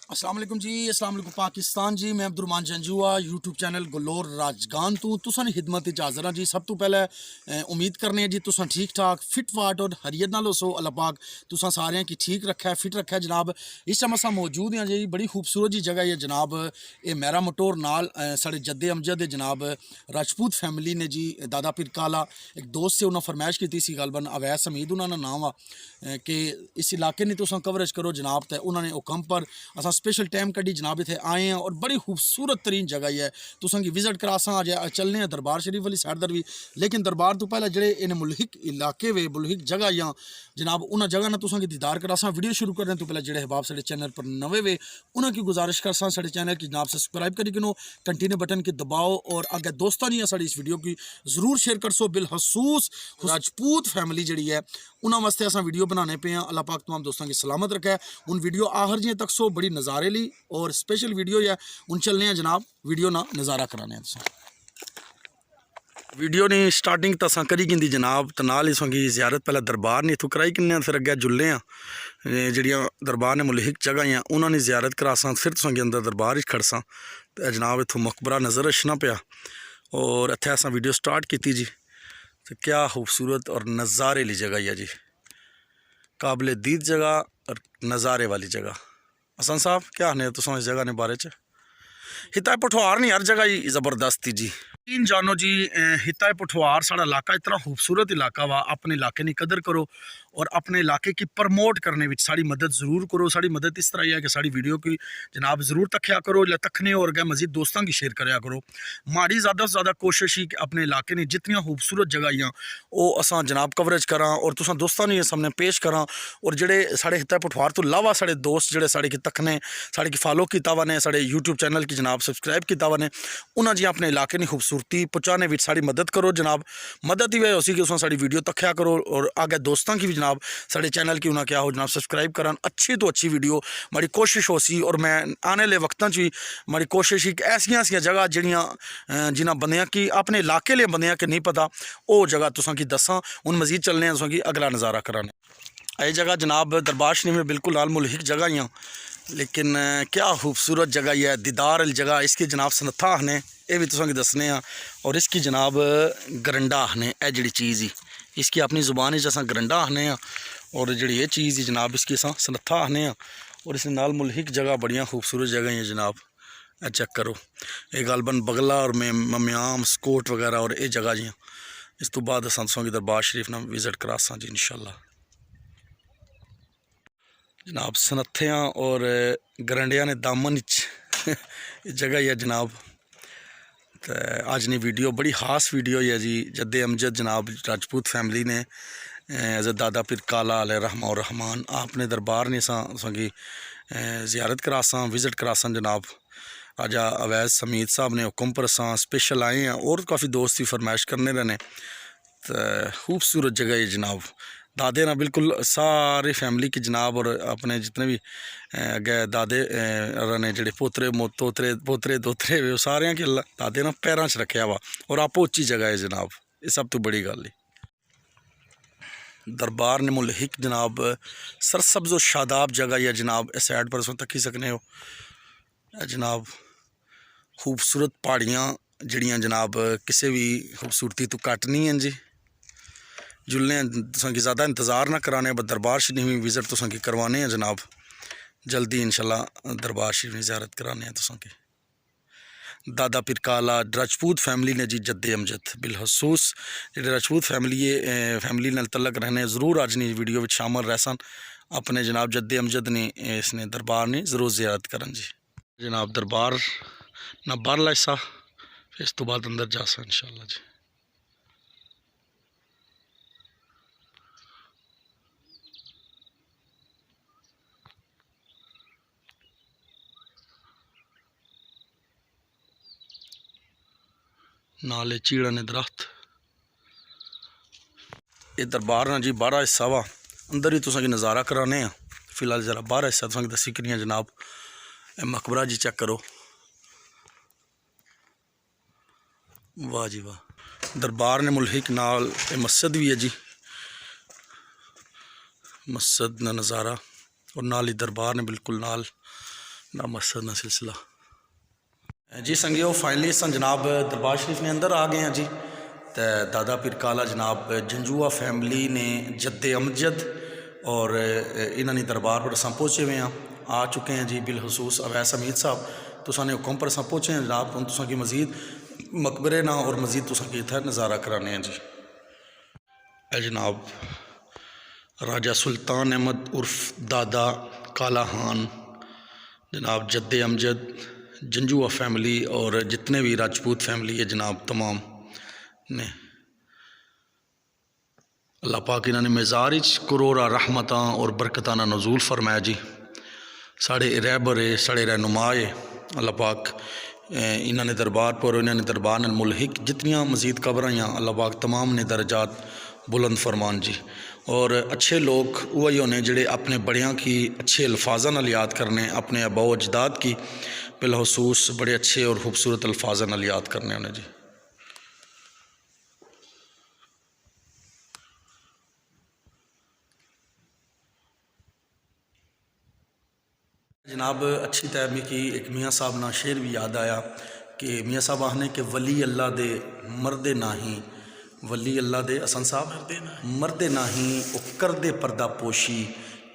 अस्सलाम वालेकुम जी, अस्सलाम वालेकुम पाकिस्तान जी। मैं अब्दुर्रहमान जंजुआ यूट्यूब चैनल गलोर राजगान तो तुसां दी खिदमत च हाज़र हां जी। सब तो पहले उम्मीद करने जी तुसां ठीक ठाक फिट फाट और हरियत नाल होसो। अल्लाह पाक तुसां सारेयां की ठीक रखा फिट रखा जनाब। इस टाइम असां मौजूद हैं जी, बड़ी खूबसूरत जी जगह है जनाब। ये मैरा मटोर नाल साढ़े जद्दे अमजद जनाब राजपूत फैमिली ने जी दादा पीर काला एक दोस्त से उन्हें फरमाइश की सी गलबन अवैस हमीद उन्होंने नाम आ कि इस इलाके ने तुसां कवरेज करो जनाब। तो उन्होंने हुक्म पर असां स्पेशल टाइम कड्डी जनाब इत्थे आए हैं और बड़ी खूबसूरत तरीन जगह है। तुसां की विजिट करासां अज चलने हैं दरबार शरीफ वाली साइड दर भी। लेकिन दरबार तो पहले जेह्ड़े इन मुल्हिक इलाके वे मुल्हिक जगह या जनाब उन्हें जगह ना तुसां की दीदार करासां। वीडियो शुरू करने तो पहले जेह्ड़े अहबाब साढ़े चैनल पर नवे वे उन्हें की गुजारिश करसां साढ़े चैनल की जनाब सब्सक्राइब करी किनो कंटिन्यू बटन की दबाओ और अगर दोस्तां नहीं साड़ी इस वीडियो की जरूर शेयर करसो। बिलखसूस राजपूत फैमिली जी है उन्होंने वास्ते अस वीडियो बनाने पे हैं। अल्लाह पाक तमाम दोस्तों की सलामत रखे। उन वीडियो आखिर जी तक सो बड़ी नज़ारे ली और स्पेशल वीडियो है उन चलने हैं जनाब। वीडियो ना नज़ारा कराने वीडियो नहीं स्टार्टिंग तो असा करी गिंदी जनाब। तो नाल इस ज़ियारत पहले दरबार ने इतों कराई किन्ने फिर अगे जुल्ले हैं जड़ियाँ दरबार ने मुल्हिक जगह हैं उन्होंने ज़ियारत करासा फिर तुसेंगी अंदर दरबार खड़सा। तो जनाब इतों मकबरा नज़र अछना पाया और इत्थे असा वीडियो स्टार्ट की जी। तो क्या खूबसूरत और नज़ारे ली जगह है जी, काबिल दीद जगह और नज़ारे वाली जगह। हसन साहब क्या आने तुम इस जगह ने बारे च हिता पठवार नहीं हर जगह ही ज़बरदस्त थी जी। तीन जानो जी हिता पठवार साड़ा इलाका इतना खूबसूरत इलाका वा। अपने इलाके की कदर करो और अपने इलाके की प्रमोट करने में साड़ी मदद ज़रूर करो। साड़ी मदद इस तरह है कि साड़ी वीडियो की जनाब ज़रूर तख्या करो या तखने और अगर मजीद दोस्तों की शेयर कराया करो। माड़ी ज़्यादा से ज़्यादा कोशिश ही कि अपने इलाके ने जितनी खूबसूरत जगह वो असा जनाब कवरेज करा और तुसा दोस्तों ने सामने पेश करा। और जेडे साढ़े हिता पठवार तो इलावा साढ़े दोस्त जेडे साढ़े की तखने साढ़े की फॉलो किया वा ने साढ़े यूट्यूब चैनल की जनाब सब्सक्राइब किया वा ने उन्हें जी अपने इलाके की खूबसूरती पहुँचाने में साड़ी मदद करो जनाब। मदद ही वह उसी कि साड़ी वीडियो तख्या करो और आगे दोस्तों की भी जनाब साढ़े चैनल की उन्हें क्या हो जनाब सब्सक्राइब करा। अच्छी तो अच्छी वीडियो माड़ी कोशिश हो सी और मैं आने वाले वक्तों भी माड़ी कोशिश ही ऐसिया ऐसिया जगह जड़ियाँ जिन्हें बंदियाँ की अपने इलाके लिए बंदियाँ कि नहीं पता वो जगह तुसां की दसा। हूँ मजीद चलने तुसां की अगला नज़ारा कराने। ये जगह जनाब दरबार शरीफ में बिल्कुल आल मुल्हिक जगह ही लेकिन क्या खूबसूरत जगह है दीदार जगह। इसकी जनाब सनत्था आखने ये भी तुसें दसने हैं और इसकी जनाब गरंडा आखने ए जी चीज़ ही इसकी अपनी ज़ुबान अस गरंडा आखने हैं और जी ये चीज़ ही जनाब इसकी अस सनत्था आखने हैं। और इस नाल मुल्हिक जगह बड़ियाँ खूबसूरत जगह हैं जनाब। चेक करो ये गलबन बगला और मम्याम स्कोट वगैरह और ये जगह जी। इस तो बाद अस तुसें दरबार शरीफ ना विजिट करासा जी इंशाअल्लाह जनाब। सनत्थियाँ और गरंडिया ने दामन जगह है जनाब। तो अज ने वीडियो बड़ी खास वीडियो है जी। जद्दे अमजद जनाब राजपूत फैमिली ने हज़रत दादा पीर काला अलैहि रहमा और रहमान आपने दरबार ने की ज़ियारत करासा विजिट करासा जनाब। राजा अवैस हमीद साहब ने हुक्म पर असा स्पेशल आए हैं और काफ़ी दोस्त भी फरमाइश करने रहने। तो खूबसूरत जगह है जनाब। दादे ना बिल्कुल सारे फैमिली की जनाब और अपने जितने भी अगे दादे ने जोड़े पोतरे तोतरे पोतरे दोतरे वे सारे के दादे ना पैरों च रखे वा और आपो उच्ची जगह है जनाब। ये सब तो बड़ी गल है। दरबार ने मुल्हिक जनाब सरसब्ज़ और शादाब जगह है जनाब। इस साइड पर तकी सकने हो जनाब। खूबसूरत पहाड़ियाँ जड़ियाँ जनाब किसी भी खूबसूरती तो घट नहीं हैं जी। जुलने तुसां की ज़्यादा इंतज़ार ना कराने बस दरबार शरीफ में विजिट तुसां की करवाने हैं जनाब। जल्दी इंशाल्लाह दरबार शरीफ में ज़ियारत कराने हैं तुसां की। दादा पीर काला राजपूत फैमिली ने जी जद्दे अमजद बिलखसूस जो राजपूत फैमिली नाल तलक रहने ज़रूर अज नी वीडियो में शामिल रहसन। अपने जनाब जद्दे अमजद ने इसने दरबार ने ज़रूर ज़ियारत करन जी जनाब। दरबार ना बारला हिस्सा फिर इस तो बाद अंदर जासा इंशाल्लाह जी। नाले चीड़ा ने दरख्त ये दरबार ना जी बारह हिस्सा वा अंदर ही तुसें नज़ारा कराने हैं। फिलहाल जरा बारह हिस्सा तुसें दसी किनियां जनाब। मकबरा जी चेक करो वाह जी वाह। दरबार ने मुल्हिक नाल मस्जिद भी है जी। मस्जिद का नज़ारा और नाल ही दरबार ने बिल्कुल नाल ना मकसद ना सिलसिला जी। संगियो फाइनली अस जनाब दरबार शरीफ ने अंदर आ गए हैं जी। तो दादा पीर काला जनाब जंजुआ फैमिली ने जद्दे अमजद और इन्होंने दरबार पर असा पहुँचे हुए हैं, आ चुके हैं जी। बिलखसूस अवैस हमीद साहब तुसाने हुक्म पर असा पहुँचे हैं जनाब। हम तुसा की मजीद मकबरे ना और मजीद तुसा की इत्थै नज़ारा कराने हैं जी। जनाब राजा सुल्तान अहमद उर्फ दादा काला खान जनाब जद्दे अमजद जंजुआ फैमिली और जितने भी राजपूत फैमिली है जनाब तमाम ने अल्लाह पाक इन्होंने मज़ार करोड़ा रहमतां और बरकतां दा नज़ूल फरमाया जी। साढ़े रहबर है, साढ़े रहनुमा है। अल्लाह पाक इन्होंने दरबार पर इन्होंने दरबार नाल मुलहिक जितनियां मजीद कबरां हैं अल्लाह पाक तमाम ने दर्जात बुलंद फरमान जी। और अच्छे लोग वही होने जोड़े अपने बड़ियां की अच्छे अल्फाजा नाल याद करने, अपने अबाओ अजदाद की बिलखसूस बड़े अच्छे और खूबसूरत अल्फाजा नाल याद करने उन्हें जी। जनाब अच्छी तरह मिगी एक मियाँ साहब ना शेर भी याद आया कि मियाँ साहब आखने कि वली अल्लाह दे मरदे नाही, वली अल्लाह दे असन साहब मरदे नाही ओ करदे पर्दा पोशी,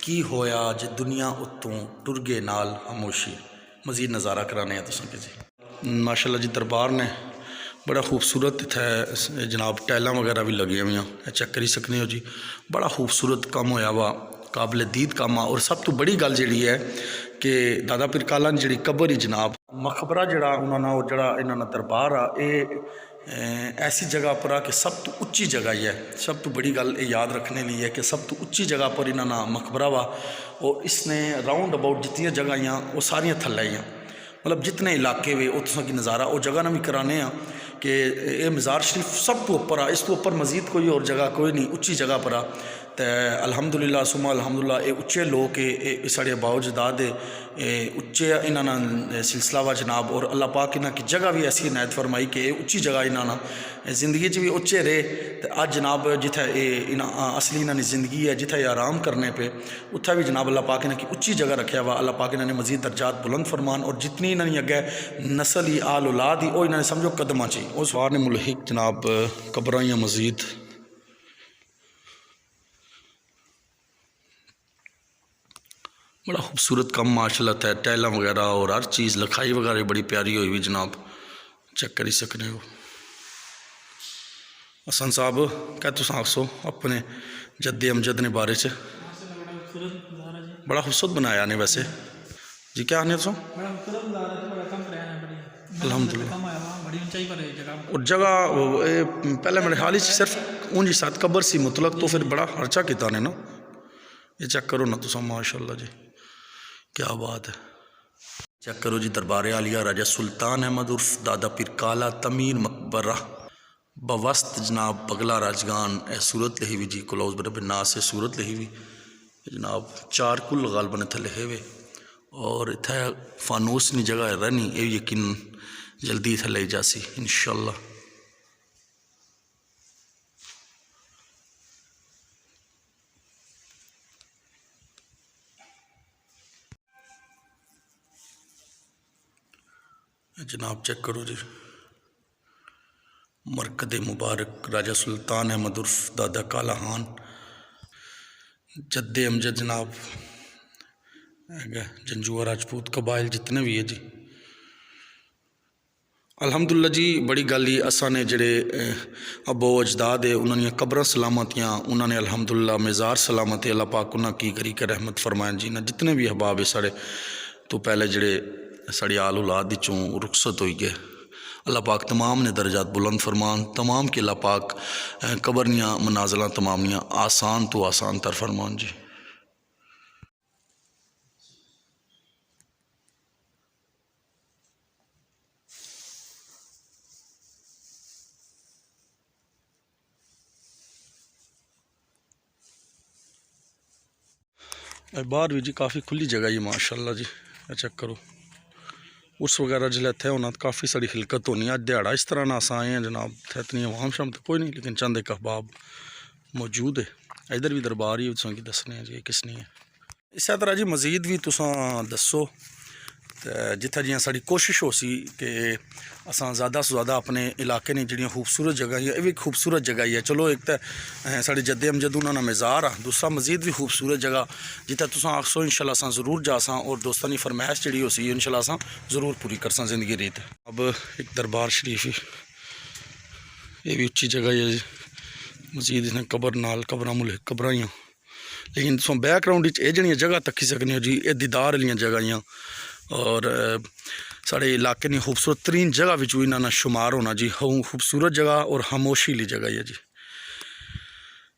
की होया जे दुनिया उत्तों टुर गए नाल खामोशी। मजीद नज़ारा कराने हैं तुसें जी। माशाल्लाह जी दरबार ने बड़ा खूबसूरत इत्थै जनाब टाइलां वगैरह भी लगी हुई हैं, चेक करी सकने हो जी। बड़ा खूबसूरत कम होया वा, काबिल दीद कम आ। और सब तो बड़ी गल जी है कि दादा पीर काला जी कबर ही जनाब मकबरा जड़ा उन्होंने वो जड़ा इन्होंने दरबार आ ये ऐसी जगह पर आ कि सब तो उच्ची जगह ही है। सब तो बड़ी गल याद रखने लिए है कि सब तो उच्ची जगह पर इन्होंने मकबरा वा। और इसने राउंड अबाउट जितनी जगह वो सारियाँ थल्ले ही मतलब जितने इलाके वे उत्थों की नज़ारा वो जगह ना भी कराने कि ये मज़ार शरीफ सब तो उपर आ, इस तो उपर मजीद कोई और जगह कोई नहीं, उच्ची जगह पर आ। तो अल्हम्दुलिल्लाह सुमा अल्हम्दुलिल्लाह ये उच्चे लोग ये साढ़े बावजदाद उच्चे इन्होंने सिलसिला वा जनाब। और अल्लाह पाक इन्हों की जगह भी ऐसी इनायत फरमाई कि उच्ची जगह इन्होंने ज़िंदगी भी उच्चे रहे। तो अज जनाब जिथे असली इन्होंने ज़िंदगी है जिथे ये आराम करने पे उत्थे भी जनाब अल्लाह पाक इन्होंने उच्ची जगह रखा वा। अल्लाह पाक इन्होंने मजीद दर्जात बुलंद फरमान और जितनी इन्होंने अगे नस्ल ही आल औलाद ही वो इन्होंने समझो कदम ची उस वार ने मुल्हिक जनाब कबरां मजीद बड़ा खूबसूरत कम माशाल्लाह है। टाइलां वगैरह और हर चीज़ लिखाई वगैरह बड़ी प्यारी हुई भी जनाब, चेक करी सकने हो। हसन साहब क्या तुस आखो अपने जद्दे अमजद ने बारे च? बड़ा खूबसूरत बनाया ने वैसे जी, क्या आने तुम? अल्हम्दुलिल्लाह और जगह पहले मेरे ख्याल सिर्फ ऊंज सात कबर सी मुतलक, तो फिर बड़ा खर्चा किया ने ना। ये चेक करो ना तुम माशाल्लाह जी, क्या बात है। चेक करो जी दरबार आलिया राजा सुल्तान अहमद उर्फ दादा पीर काला तमीर मकबरा बवस्त जनाब बगला राजगान ए सूरत लिखी हुई जी। कुलौज बरब नास से सूरत लिखी हुई जनाब, 4 कुल गालबन इत्थे लिखे हुए और इत्थे फानूस की जगह रहनी ये यकीन जल्दी इत्थे ले जासी इंशाअल्लाह। जनाब चेक करो जी मरकद मुबारक राजा सुल्तान अहमद उर्फ दादा काला खान जद्दे अमजद जनाब जंजुआ राजपूत कबाइल जितने भी है जी। अल्हम्दुलिल्लाह जी बड़ी गल ही असा ने जड़े अबो अजदाद है उन्होंने कब्रां सलामतियाँ उन्होंने अल्हम्दुलिल्लाह मज़ार सलामत है। अल्लाह पाक उन्हें की करी के रहमत फरमाया जी। ना जितने भी अहबाब है साढ़े तो पहले जड़े साड़ी आल औलाद चों रुखसत हो गए, अल्लाह पाक तमाम ने दर्जात बुलंद फरमान, तमाम के अल्लाह पाक कबरनियाँ मनाजला तमामियाँ आसान तो आसान तर फरमान जी। बाहर भी जी काफ़ी खुली जगह ही माशाल्लाह जी। चेक करो उस वगैरह जिले इतने होना तो काफ़ी सारी हिलकत होनी। अज दिहाड़ा इस तरह ना अस आए हैं जनाब, इतनी आवाम शाम तो कोई नहीं लेकिन चंद एक अहबाब मौजूद है। इधर भी दरबार ही तुसें दसने जी किसनी है। इस तरह जी मजीद भी तुसां दसो तो जिथे जियां साड़ी कोशिश हो सी कि असां ज़्यादा से ज़्यादा अपने इलाके ने जिहड़ियां खूबसूरत जगह ही, भी खूबसूरत जगह ही है। चलो एक तो साढ़े जद्दे अमजद उन्होंने मज़ार आ, दूसरा मजीद भी खूबसूरत जगह जिथे तुस आखसो इंशाल्लाह असां ज़रूर जासां और दोस्तों की फरमाइश जी हो सी इंशाल्लाह असां ज़रूर पूरी करसां ज़िंदगी रीत। अब एक दरबार शरीफ ही, ये भी उच्ची जगह है जी, मजीद इसने कबर नाल कबरां मुल्क कबरां ही, लेकिन तुम बैकग्राउंड ये जड़ियाँ जगह तक्की सकने हो जी, ये दीदार वाली जगह और साढ़े इलाके की खूबसूरत तरीन जगह भी इन्होंने शुमार होना जी। खूबसूरत जगह और खामोशी ली जगह है जी।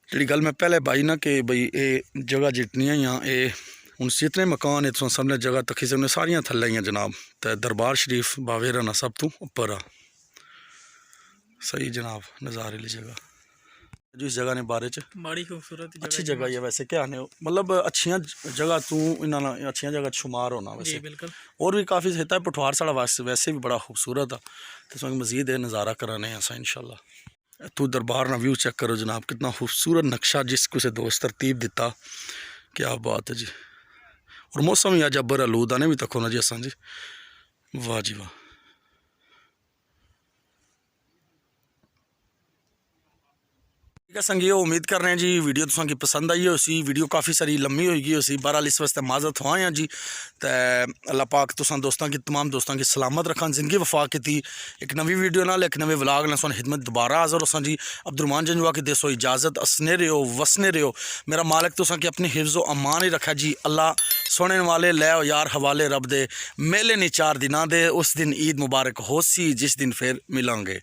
जी गल मैं पहले पाई ना कि बई ये जगह जितनियां ही ये हूँ जितने मकान है तुम सामने जगह तक्की सकने सारियां थल्ले ही जनाब। तो दरबार शरीफ बावेरा ना सब तो उपर आ सही जनाब, नज़ारे ली जगह जो इस जगह ने बारे च बड़ी खूबसूरत अच्छी जगह है। वैसे क्या ने मतलब अच्छियां जगह तू इन्होंने अच्छियां जगह शुमार होना वैसे बिल्कुल। और भी काफ़ी हिता है पठवार साढ़ा वैसे भी बड़ा खूबसूरत है। तो तुम मजीद है नज़ारा कराने अस इंशाल्लाह। तू दरबार ना व्यू चेक करो जनाब, कितना खूबसूरत नक्शा जिस किसी दोस्त तरतीब दिता, क्या बात है जी। और मौसम ही अज अबर आलूद आने भी तको ना जी असा जी, वाह जी वाह। ठीक है संगियो, उम्मीद कर रहे हैं जी वीडियो तुसा की पसंद आई हो सी। वीडियो काफ़ी सारी लम्मी होगी हो सी, बहरहाल इस वास्ते माजरत हुआ हैं जी। तो अल्लाह पाक तुसा दोस्तों की तमाम दोस्तों की सलामत रखा, जिंदगी वफा की थी। एक नवी वीडियो नाल एक नवे व्लाग नाल खिदमत दोबारा हाज़र हो जी। अब्दुर्रहमान जंजवा की देसो इजाज़त, असने रहो वसने रहो, मेरा मालिक तुसा की अपनी हिफ्ज़ व अमान ही रखा जी। अल्लाह सुनने वाले लै यार हवाले रब दे, मेले नहीं 4 दिन दे, उस दिन ईद मुबारक हो सी जिस दिन फिर मिलेंगे।